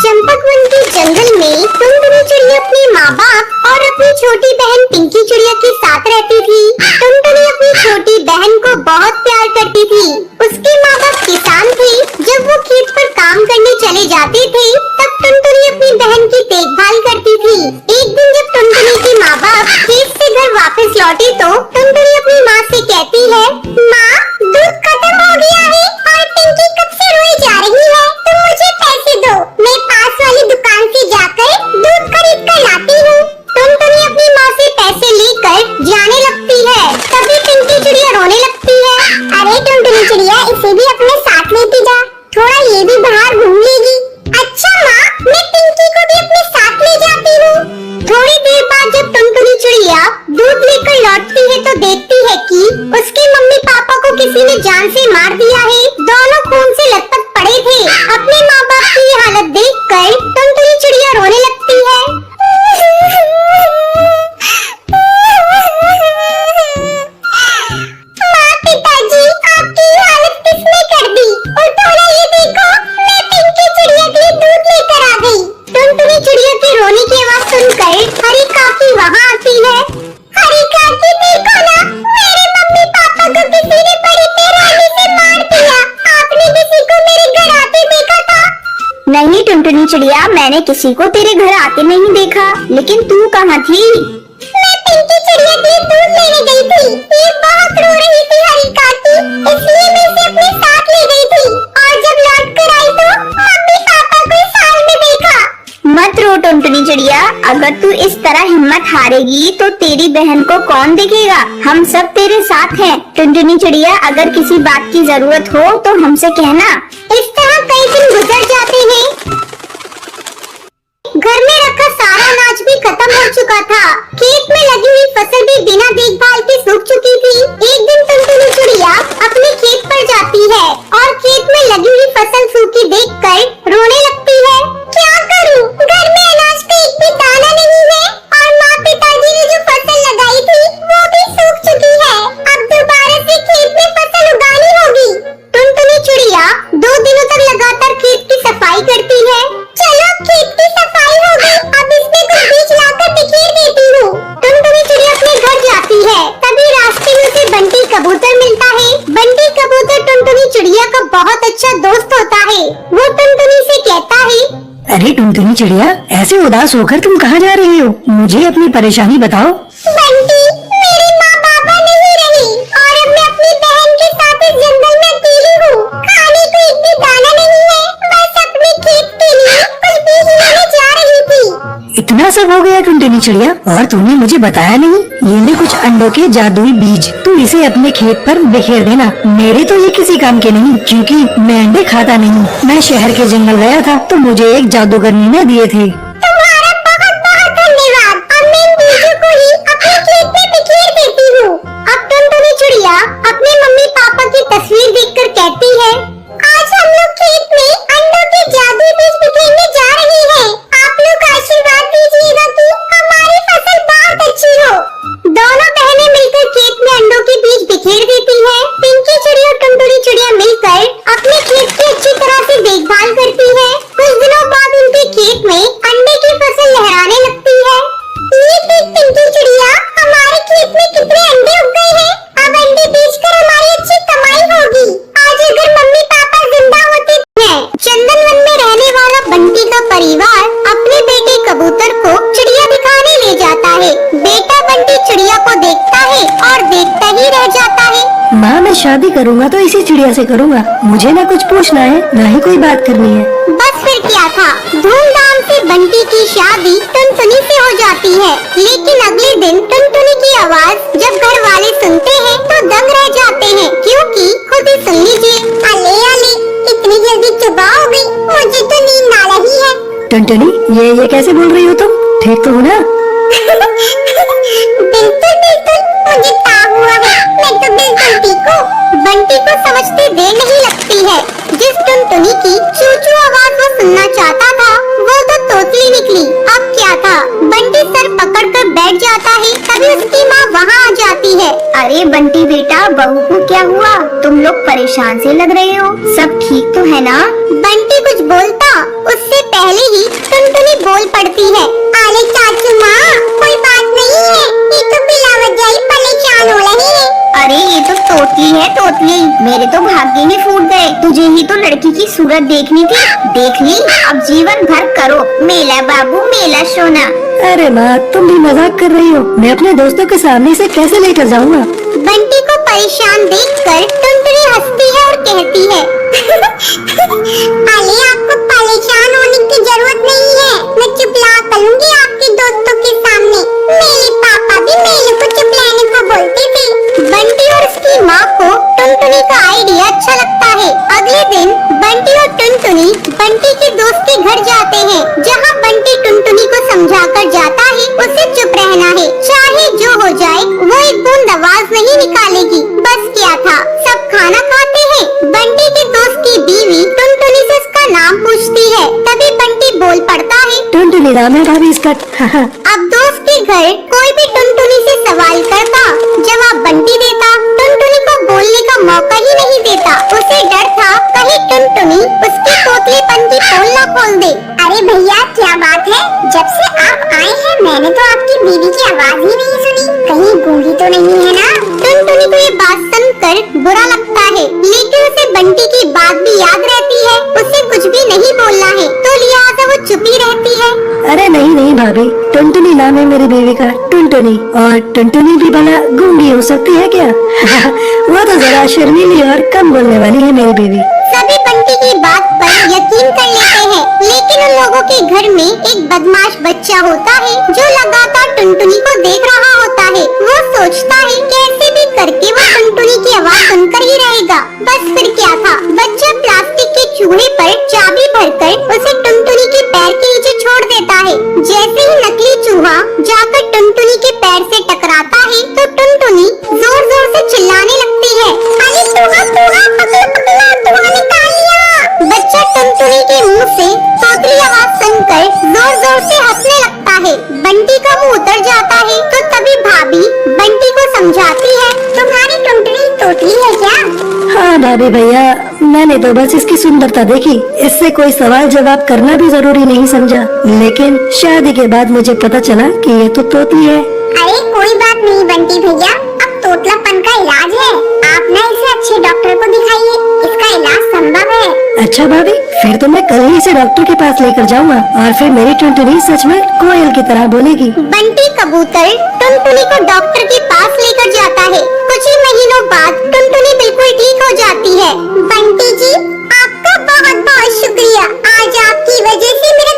चंपकवन के जंगल में टुनटुनी चिड़िया अपने माँ बाप और अपनी छोटी बहन पिंकी चिड़िया के साथ रहती थी। टुनटुनी अपनी छोटी बहन को बहुत प्यार करती थी। उसके माँ बाप किसान थे। जब वो खेत पर काम करने चले जाते थे तब टुनटुनी अपनी बहन की देखभाल करती थी। एक दिन जब टुनटुनी के माँ बाप खेत से घर वापस लौटे तो टुनटुनी अपनी माँ से कहती है, माँ दूध खत्म हो गया है और पिंकी कब से रोई जा रही है, तुम मुझे पैसे दो, मैं पास वाली दुकान से जाकर दूध खरीद कर लाती हूँ। टुनटुनी अपनी माँ से पैसे लेकर जाने लगती है। तभी पिंकी चिड़िया रोने लगती है। अरे टुनटुनी चिड़िया, इसे भी अपने साथ लेती जा, थोड़ा ये भी बाहर घूम लेगी। अच्छा माँ, मैं पिंकी को भी अपने साथ ले जाती हूँ। थोड़ी देर बाद जब टुनटुनी चिड़िया दूध लेकर लौटती है तो देखती है कि उसके मम्मी पापा को किसी ने जान से मार दिया है। दोनों खून से लथपथ पड़े थे। अपने माँ बाप की ये हालत देखकर टुनटुनी चिड़िया रोने लगती है। माँ पिताजी, आपकी ये हालत किसने कर दी? और थोड़ा ये देखो, मैं पिंकी चिड़िया के लिए दूध लेकर आ गई। टुनटुनी चिड़िया के रोने की आवाज सुनकर हरी काकी वहाँ आती है। हरी काकी देखो ना, मेरे मम्मी पापा को किसी ने बड़ी बेरहमी से मार दिया। आपने किसी को मेरे घर आते देखा था? नहीं टुनटुनी चिड़िया, मैंने किसी को तेरे घर आते नहीं देखा, लेकिन तू कहाँ थी? मैं पिंकी चिड़िया के लिए दूध लेने गई थी। ये बहुत रो रही थी हरी काकी, इसलिए मैं इसे अपने साथ ले गई थी। और जब लौट कर आई तो मम्मी पापा को इस हाल में देखा। मत रो टुनटुनी चिड़िया, अगर तू इस तरह हिम्मत हारेगी तो तेरी बहन को कौन देखेगा? हम सब तेरे साथ हैं। टुनटुनी चिड़िया, अगर किसी बात की जरूरत हो तो हमसे कहना। इस तरह कई दिन गुजर जाते हैं। घर में रखा सारा अनाज भी खत्म हो चुका था। खेत में लगी हुई फसल भी बिना देखभाल के सूख चुकी थी। एक दिन टुनटुनी चिड़िया अपने खेत पर जाती है और खेत में लगी हुई फसल सूखी देखकर रोने लगती है। क्या करूं? घर में अनाज का एक भी दाना नहीं है और माँ पिताजी ने जो फसल लगाई थी वो भी सूख चुकी है। अब दोबारा से खेत में फसल उगानी होगी। टुनटुनी चिड़िया 2 दिनों तक लगातार खेत की सफाई करती है। चलो, खेत की सफाई हो गई, अब इसमें कुछ बीज लाकर बिखेर देती हूँ। टुनटुनी चिड़िया अपने घर जाती है। तभी रास्ते में उसे बंटी कबूतर मिलता है। बंटी कबूतर टुनटुनी चिड़िया का बहुत अच्छा दोस्त होता है। वो टुनटुनी से कहता है, अरे टुनटुनी चिड़िया, ऐसे उदास होकर तुम कहाँ जा रही हो? मुझे अपनी परेशानी बताओ। बंटी, मेरे माँ बाबा नहीं रहे और अब मैं अपनी बहन के साथ इस जंगल में अकेली हूँ। खाने को एक भी दाना नहीं है, बस अपने खेत के लिए कुछ बीज लेने जा रही थी। इतना सब हो गया टुनटुनी चिड़िया, और तुमने मुझे बताया नहीं? ये ले कुछ अंडों के जादुई बीज, तू इसे अपने खेत पर बिखेर देना। मेरे तो ये किसी काम के नहीं, क्योंकि मैं अंडे खाता नहीं। मैं शहर के जंगल गया था तो मुझे एक जादूगरनी ने दिए थे। तुम्हारा बहुत बहुत धन्यवाद। अब मैं इन बीजों को ही अपने खेत में बिखेर देती हूँ। अब टुनटुनी चिड़िया अपने मम्मी पापा की तस्वीर देखकर कहती है, आज हम लोग खेत में अंडों के जादुई बीज बिखेरने जा रहे हैं। आप लोग आशीर्वाद दीजिएगा कि हमारी फसल बहुत अच्छी हो। दोनों बहनें मिलकर खेत में अंडों के बीज बिखेर देती हैं। पिंकी चिड़िया और टुनटुनी चिड़िया मिलकर अपने खेत की अच्छी तरह से देखभाल करती है। कुछ दिनों बाद उनके खेत में अंडे की फसल लहराने लगती है। ये देख पिंकी चिड़िया, हमारे खेत में कितने अंडे उग गए हैं। अब अंडे बेचकर हमारी अच्छी कमाई होगी। आज अगर मम्मी पापा जिंदा होते हैं। चंदनवन में रहने वाला बंटी का परिवार अपने बेटे कबूतर को चिड़िया दिखाने ले जाता है। बेटा बंटी चिड़िया को देखता है और देखता ही रह जाता है। माँ, मैं शादी करूँगा तो इसी चिड़िया से करूँगा। मुझे ना कुछ पूछना है, ना ही कोई बात करनी है। बस फिर क्या था, धूमधाम से बंटी की शादी टुनटुनी से हो जाती है। लेकिन अगले दिन टुनटुनी की आवाज जब घर वाले सुनते हैं तो दंग रह जाते हैं, क्योंकि खुद ही सुन लीजिए। अले अले, इतनी जल्दी सुबह हो गई, मुझे तो नींद आ रही है। टुनटुनी, ये कैसे बोल रही हो तुम? ठीक तो हो ना? बिल्कुल बिल्कुल, मुझे ताव हुआ है, मैं तो बिल्कुल ठीक हूँ। बंटी को समझते देर नहीं लगती है। जिस टुनटुनी की चू चू आवाज वो सुनना चाहता था वो तो तोतली निकली। अब क्या था, बंटी सर पकड़कर बैठ जाता है। तभी उसकी माँ वहाँ आ जाती है। अरे बंटी बेटा, बहू को क्या हुआ? तुम लोग परेशान से लग रहे हो, सब ठीक तो है ना? बंटी कुछ बोलता उससे पहले ही बोल पड़ती है, अरे चाचू माँ कोई बात नहीं है, ये तो बिला वजह ही परेशान हो रही है। अरे ये तो तोतली है तोतली, मेरे तो भाग्य ही फूट गए। तुझे ही तो लड़की की सूरत देखनी थी, देख ली, अब जीवन भर करो मेला बाबू मेला सोना। अरे माँ तुम भी मजाक कर रही हो, मैं अपने दोस्तों के सामने इसे कैसे लेकर जाऊँगा। बंटी को परेशान देखकर टुनटुनी हंसती है और कहती है अरे आपको परेशान होने की जरूरत नहीं है, मैं चुपला करूंगी आपके दोस्तों के सामने। मेरे पापा भी मेले को चुपलाने को बोलते थे। बंटी और उसकी माँ को टुनटुनी का आइडिया अच्छा लगता है। अगले दिन बंटी और टुनटुनी बंटी के दोस्त के घर जाते हैं, जहाँ बंटी टुनटुनी को समझाकर जाता है उसे चुप रहना है, चाहे जो हो जाए वो एक बूंद आवाज नहीं निकालेगी। बस क्या था, सब खाना खाते हैं। बंटी के दोस्त की बीवी टुनटुनी से उसका नाम पूछती है, तभी बंटी बोल पड़ता है, टुनटुनी नाम है भाभी इसका। अब दोस्त के घर कोई भी टुनटुनी से सवाल करता, जवाब बंटी देता, टुनटुनी को बोलने का मौका ही नहीं देता। उसे डर था कहीं टुनटुनी उसकी तोतलीपन की पोल न खोल दे। अरे भैया क्या बात है, जब से आप आए हैं मैंने तो आपकी बीवी की आवाज ही नहीं सुनी, कहीं गूंगी तो नहीं है ना? टुनटुनी को ये बात सुनकर बुरा लगता है, लेकिन उसे बंटी की बात भी याद रहती है। उसे कुछ भी नहीं बोलना है, तो लिहाजा वो चुप ही रहती है। अरे नहीं नहीं भाभी, टुनटुनी नाम है मेरी बीवी का, टुनटुनी। और टुनटुनी भी भला गूंगी हो सकती है क्या? वो तो जरा शर्मीली और कम बोलने वाली है मेरी बीवी। सभी बंटी की बात पर यकीन कर लेते हैं, लेकिन उन लोगों के घर में एक बदमाश बच्चा होता है जो लगातार टुनटुनी को देख रहा होता है। वो सोचता है कैसे भी करके वो टुनटुनी की आवाज सुनकर ही रहेगा। बस फिर क्या था, बच्चा प्लास्टिक के चूहे पर चाबी भरकर उसे टुनटुनी के पैर के नीचे छोड़ देता है। जैसे ही नकली चूहा जाकर टुनटुनी के पैर से टकराता है तो टुनटुनी जोर जोर से चिल्लाने लगती है, अरे चूहा चूहा पकड़ पकड़ा, चूहा निकाल लिया। बच्चा टुनटुनी के मुंह से तोतली आवाज सुनकर जोर जोर से हंसने लगता है। बंटी का मुंह उतर जाता है तो तभी भाभी बंटी को समझाती है, तुम्हारी टुनटुनी तोतली है क्या? हाँ भाभी भैया, मैंने तो बस इसकी सुंदरता देखी, इससे कोई सवाल जवाब करना भी जरूरी नहीं समझा। लेकिन शादी के बाद मुझे पता चला कि ये तो तोतली है। अरे कोई बात नहीं बंटी भैया, अब तोतलापन का इलाज है, आप ना इसे अच्छे डॉक्टर को दिखाइए, इसका इलाज संभव है। अच्छा भाभी, फिर तो मैं कल ही इसे डॉक्टर के पास लेकर जाऊंगा और फिर मेरी टुनटुनी सच में कोयल की तरह बोलेगी। बंटी कबूतर टुनटुनी को डॉक्टर के पास लेकर जाता है। कुछ ही महीनों बाद टुनटुनी बिल्कुल ठीक हो जाती है। बंटी जी आपका बहुत बहुत शुक्रिया, आज आपकी वजह से मेरा